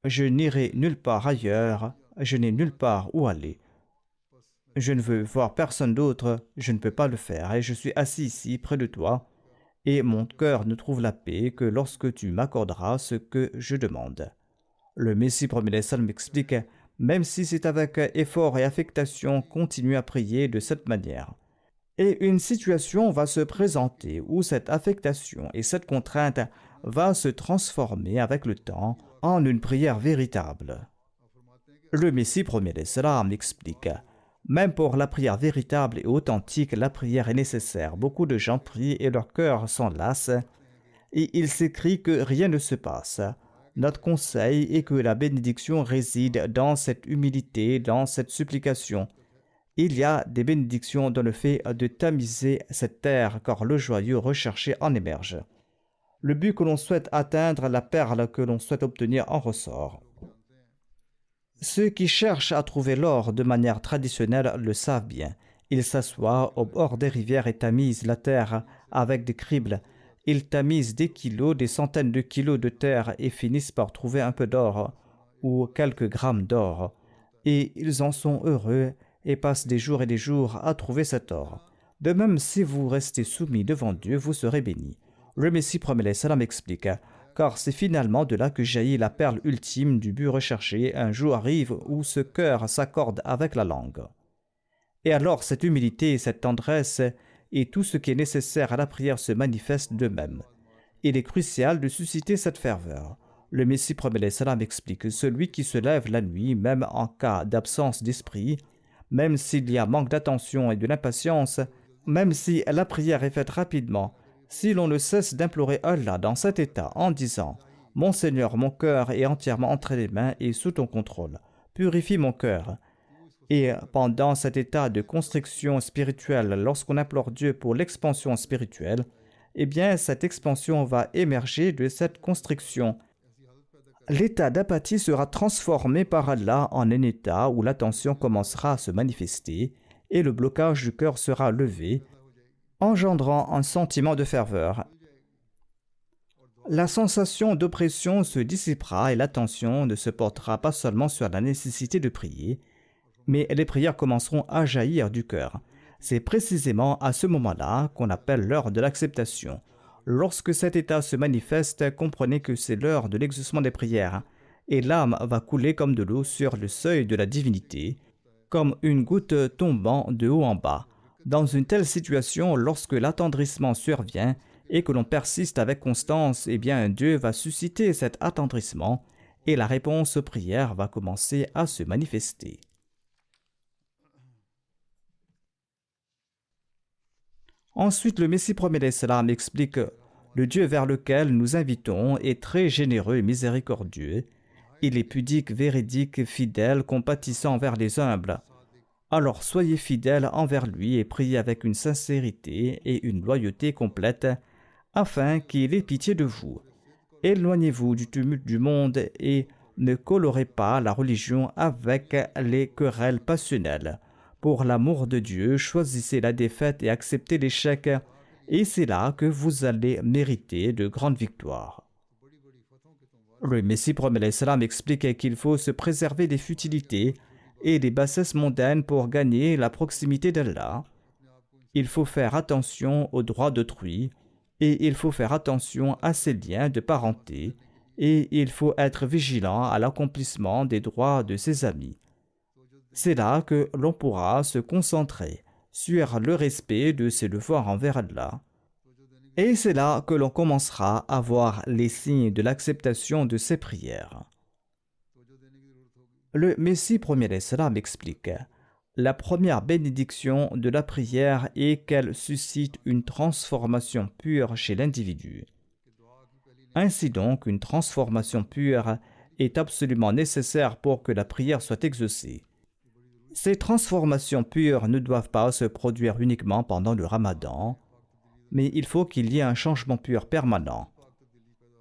je n'irai nulle part ailleurs, je n'ai nulle part où aller. Je ne veux voir personne d'autre, je ne peux pas le faire, et je suis assis ici près de toi, et mon cœur ne trouve la paix que lorsque tu m'accorderas ce que je demande. Le Messie premier salam m'explique: même si c'est avec effort et affectation, continue à prier de cette manière. Et une situation va se présenter où cette affectation et cette contrainte va se transformer avec le temps en une prière véritable. Le Messie premier salam explique: même pour la prière véritable et authentique, la prière est nécessaire. Beaucoup de gens prient et leur cœur s'en lasse et il s'écrit que rien ne se passe. Notre conseil est que la bénédiction réside dans cette humilité, dans cette supplication. Il y a des bénédictions dans le fait de tamiser cette terre, car le joyeux recherché en émerge. Le but que l'on souhaite atteindre, la perle que l'on souhaite obtenir en ressort. Ceux qui cherchent à trouver l'or de manière traditionnelle le savent bien. Ils s'assoient au bord des rivières et tamisent la terre avec des cribles. Ils tamisent des kilos, des centaines de kilos de terre et finissent par trouver un peu d'or ou quelques grammes d'or. Et ils en sont heureux et passent des jours et des jours à trouver cet or. De même, si vous restez soumis devant Dieu, vous serez bénis. Le Messie promet salam explique, car c'est finalement de là que jaillit la perle ultime du but recherché. Un jour arrive où ce cœur s'accorde avec la langue. Et alors cette humilité, cette tendresse et tout ce qui est nécessaire à la prière se manifestent d'eux-mêmes. Il est crucial de susciter cette ferveur. Le Messie promet salam explique que celui qui se lève la nuit, même en cas d'absence d'esprit, même s'il y a manque d'attention et de l'impatience, même si la prière est faite rapidement, si l'on ne cesse d'implorer Allah dans cet état en disant « Mon Seigneur, mon cœur est entièrement entre les mains et sous ton contrôle. Purifie mon cœur. » Et pendant cet état de constriction spirituelle, lorsqu'on implore Dieu pour l'expansion spirituelle, eh bien cette expansion va émerger de cette constriction. L'état d'apathie sera transformé par Allah en un état où l'attention commencera à se manifester et le blocage du cœur sera levé, engendrant un sentiment de ferveur. La sensation d'oppression se dissipera et l'attention ne se portera pas seulement sur la nécessité de prier, mais les prières commenceront à jaillir du cœur. C'est précisément à ce moment-là qu'on appelle l'heure de l'acceptation. Lorsque cet état se manifeste, comprenez que c'est l'heure de l'exaucement des prières, et l'âme va couler comme de l'eau sur le seuil de la divinité, comme une goutte tombant de haut en bas. Dans une telle situation, lorsque l'attendrissement survient et que l'on persiste avec constance, eh bien Dieu va susciter cet attendrissement et la réponse aux prières va commencer à se manifester. Ensuite, le Messie promet salam explique « Le Dieu vers lequel nous invitons est très généreux et miséricordieux. Il est pudique, véridique, fidèle, compatissant envers les humbles. Alors soyez fidèles envers lui et priez avec une sincérité et une loyauté complète, afin qu'il ait pitié de vous. Éloignez-vous du tumulte du monde et ne colorez pas la religion avec les querelles passionnelles. Pour l'amour de Dieu, choisissez la défaite et acceptez l'échec, et c'est là que vous allez mériter de grandes victoires. » Le Messie promet salam explique qu'il faut se préserver des futilités et des bassesses mondaines pour gagner la proximité d'Allah. Il faut faire attention aux droits d'autrui, et il faut faire attention à ses liens de parenté, et il faut être vigilant à l'accomplissement des droits de ses amis. C'est là que l'on pourra se concentrer sur le respect de ses devoirs envers Allah. Et c'est là que l'on commencera à voir les signes de l'acceptation de ses prières. Le Messie premier salam explique « La première bénédiction de la prière est qu'elle suscite une transformation pure chez l'individu. Ainsi donc, une transformation pure est absolument nécessaire pour que la prière soit exaucée. Ces transformations pures ne doivent pas se produire uniquement pendant le Ramadan, mais il faut qu'il y ait un changement pur permanent.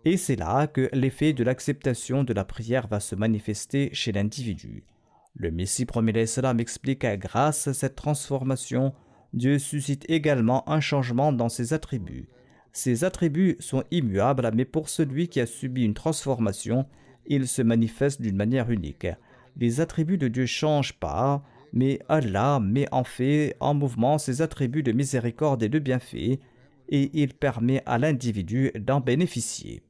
Et c'est là que l'effet de l'acceptation de la prière va se manifester chez l'individu. Le Messie premier salam explique que grâce à cette transformation, Dieu suscite également un changement dans ses attributs. Ces attributs sont immuables, mais pour celui qui a subi une transformation, ils se manifestent d'une manière unique. Les attributs de Dieu ne changent pas, mais Allah met en mouvement ses attributs de miséricorde et de bienfait, et il permet à l'individu d'en bénéficier.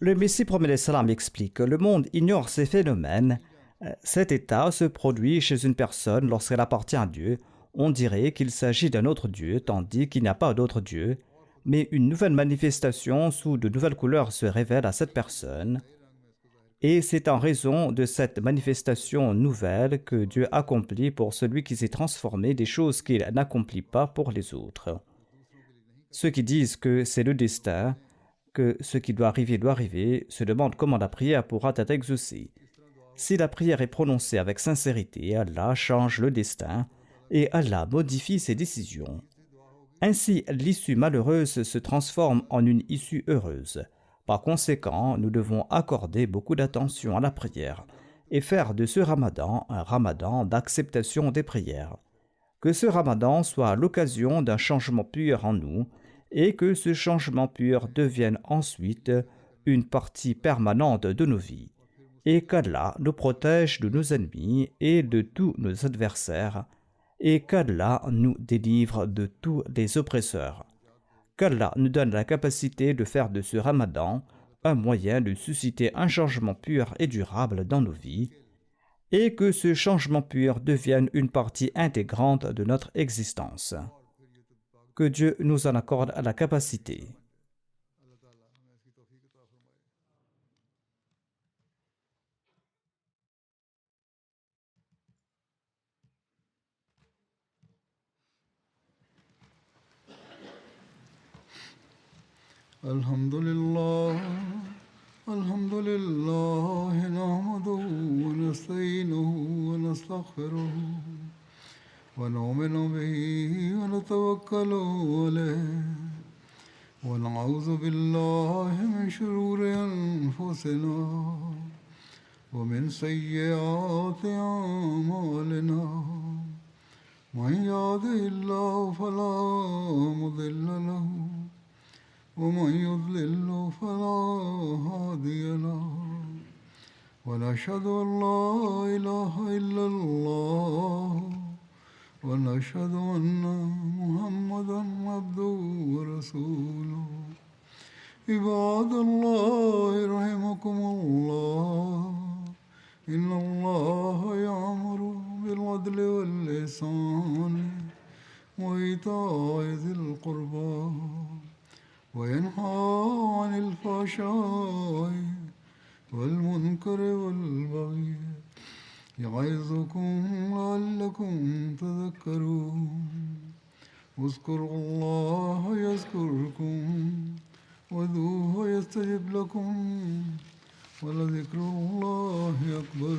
Le Messie promet salam explique que le monde ignore ces phénomènes. Cet état se produit chez une personne lorsqu'elle appartient à Dieu. On dirait qu'il s'agit d'un autre Dieu, tandis qu'il n'y a pas d'autre Dieu. Mais une nouvelle manifestation sous de nouvelles couleurs se révèle à cette personne. Et c'est en raison de cette manifestation nouvelle que Dieu accomplit pour celui qui s'est transformé des choses qu'il n'accomplit pas pour les autres. Ceux qui disent que c'est le destin, que ce qui doit arriver, se demandent comment la prière pourra être exaucée. Si la prière est prononcée avec sincérité, Allah change le destin et Allah modifie ses décisions. Ainsi, l'issue malheureuse se transforme en une issue heureuse. Par conséquent, nous devons accorder beaucoup d'attention à la prière et faire de ce ramadan un ramadan d'acceptation des prières. Que ce ramadan soit l'occasion d'un changement pur en nous et que ce changement pur devienne ensuite une partie permanente de nos vies, et qu'Allah nous protège de nos ennemis et de tous nos adversaires, et qu'Allah nous délivre de tous les oppresseurs. Qu'Allah nous donne la capacité de faire de ce Ramadan un moyen de susciter un changement pur et durable dans nos vies, et que ce changement pur devienne une partie intégrante de notre existence. Que Dieu nous en accorde la capacité. Alhamdulillah, alhamdulillah, nahmaduhu wa nasta'inuhu wa nastaghfiruhu wa nu'minu bihi wa natawakkalu alayhi wa na'udhu billahi min shururi anfusina wa min sayyiati a'malina. Man yahdihillahu fala mudilla lahu ومن يضلل فلا هادي له ونشهد أن لا إله إلا الله ونشهد أن محمدا عبده ورسوله عباد الله رحمكم الله إن الله يأمر بالعدل والإحسان وإيتاء ذي القربى وينهى عن الفحشاء والمنكر والبغي يعظكم لعلكم تذكرون اذكروا الله يذكركم وادعوه يستجب لكم ولذكر الله أكبر